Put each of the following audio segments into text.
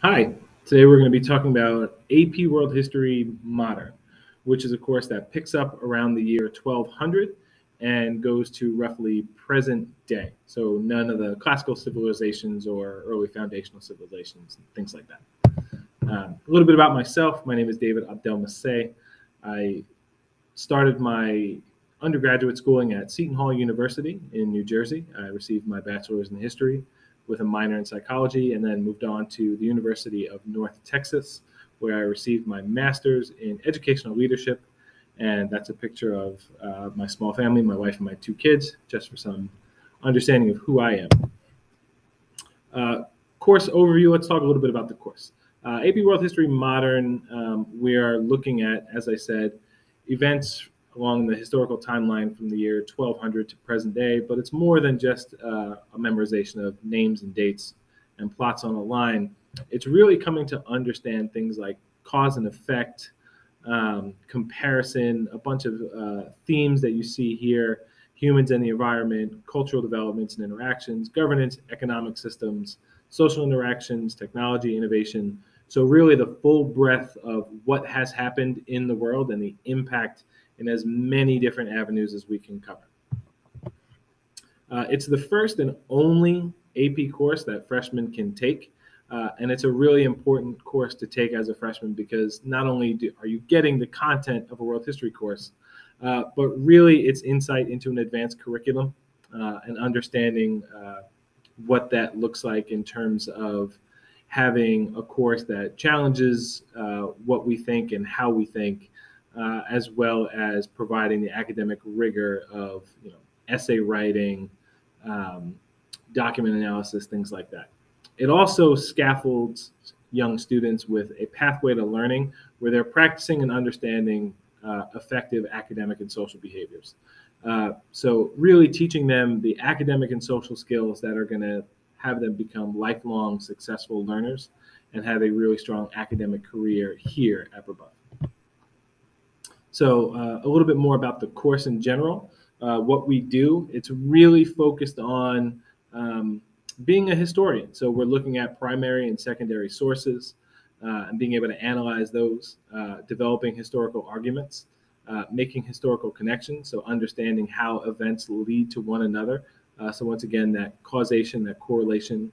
Hi, today we're going to be talking about AP World History Modern, which is a course that picks up around the year 1200 and goes to roughly present day. So none of the classical civilizations or early foundational civilizations, things like that. A little bit about myself. My name is David Abdelmaseih. I started my undergraduate schooling at Seton Hall University in New Jersey. I received my bachelor's in history with a minor in psychology, and then moved on to the University of North Texas, where I received my master's in educational leadership. And that's a picture of my small family, my wife and my two kids, just for some understanding of who I am. Uh, Course overview, let's talk a little bit about the course. AP World History Modern, we are looking at, as I said, events along the historical timeline from the year 1200 to present day, but it's more than just a memorization of names and dates and plots on a line. It's really coming to understand things like cause and effect, comparison, a bunch of themes that you see here: humans and the environment, cultural developments and interactions, governance, economic systems, social interactions, technology, innovation. So, really, the full breadth of what has happened in the world and the impact in as many different avenues as we can cover. It's the first and only AP course that freshmen can take. And it's a really important course to take as a freshman because not only are you getting the content of a world history course, but really it's insight into an advanced curriculum and understanding what that looks like in terms of having a course that challenges what we think and how we think, as well as providing the academic rigor of essay writing, um, document analysis, things like that. It also scaffolds young students with a pathway to learning where they're practicing and understanding effective academic and social behaviors. So, really teaching them the academic and social skills that are going to have them become lifelong successful learners and have a really strong academic career here at Brebeuf. So, a little bit more about the course in general. What we do, it's really focused on being a historian. So, we're looking at primary and secondary sources and being able to analyze those, developing historical arguments, making historical connections, so understanding how events lead to one another. So, once again, that causation, that correlation,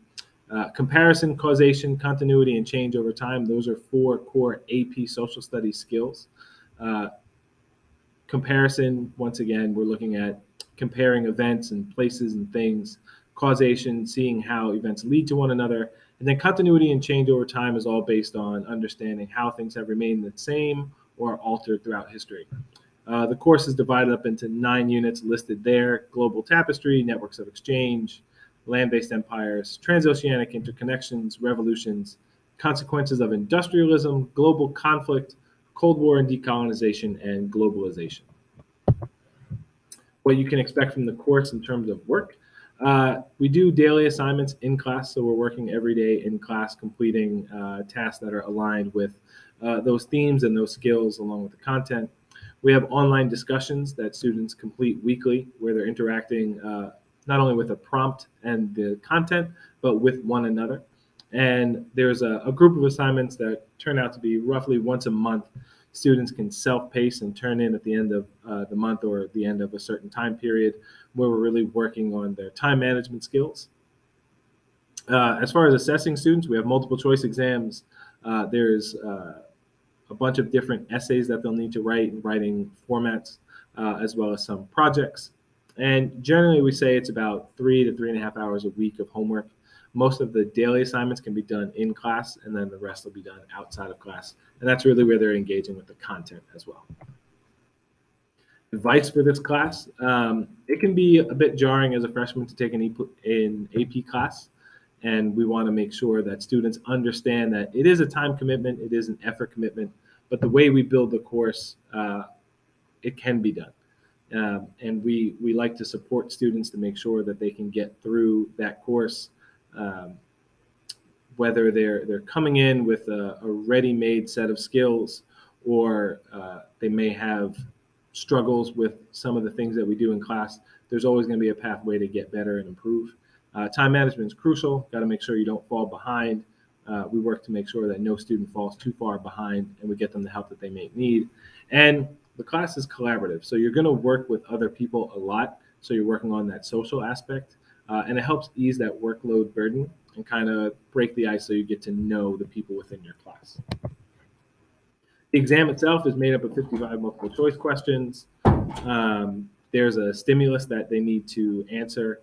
comparison, causation, continuity, and change over time, those are four core AP social studies skills. Uh, Comparison, once again, we're looking at comparing events and places and things. Causation, seeing how events lead to one another. And then continuity and change over time is all based on understanding how things have remained the same or altered throughout history. The course is divided up into 9 units listed there: global tapestry, networks of exchange, land-based empires, transoceanic interconnections, revolutions, consequences of industrialism, global conflict, Cold War and decolonization, and globalization. What you can expect from the course in terms of work. We do daily assignments in class, so we're working every day in class, completing tasks that are aligned with those themes and those skills along with the content. We have online discussions that students complete weekly where they're interacting not only with a prompt and the content, but with one another. And there's a group of assignments that turn out to be roughly once a month. Students can self-pace and turn in at the end of the month or at the end of a certain time period where we're really working on their time management skills. As far as assessing students, we have multiple choice exams. There's a bunch of different essays that they'll need to write in writing formats, as well as some projects. And generally, we say it's about 3 to 3.5 hours a week of homework. Most of the daily assignments can be done in class, and then the rest will be done outside of class. And that's really where they're engaging with the content as well. Advice for this class: it can be a bit jarring as a freshman to take an AP class, and we want to make sure that students understand that it is a time commitment, it is an effort commitment, but the way we build the course, it can be done. And we like to support students to make sure that they can get through that course, um, whether they're coming in with a ready-made set of skills, or they may have struggles with some of the things that we do in class. There's always going to be a pathway to get better and improve. Time management is crucial. Got to make sure you don't fall behind. We work to make sure that no student falls too far behind, and we get them the help that they may need. And the class is collaborative, so you're going to work with other people a lot. So you're working on that social aspect, and it helps ease that workload burden and kind of break the ice so you get to know the people within your class. The exam itself is made up of 55 multiple choice questions. There's a stimulus that they need to answer.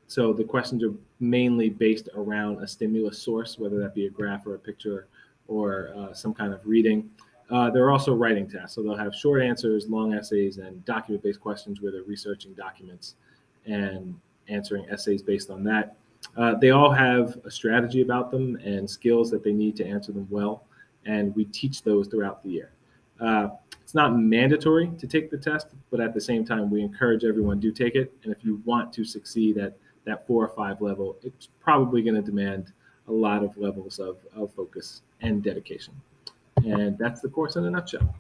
So the questions are mainly based around a stimulus source, whether that be a graph or a picture or some kind of reading. There are also writing tests. So they'll have short answers, long essays, and document-based questions where they're researching documents and answering essays based on that. They all have a strategy about them and skills that they need to answer them well, and we teach those throughout the year. It's not mandatory to take the test, but at the same time, we encourage everyone to take it. And if you want to succeed at that 4 or 5 level, it's probably going to demand a lot of levels of focus and dedication. And that's the course in a nutshell.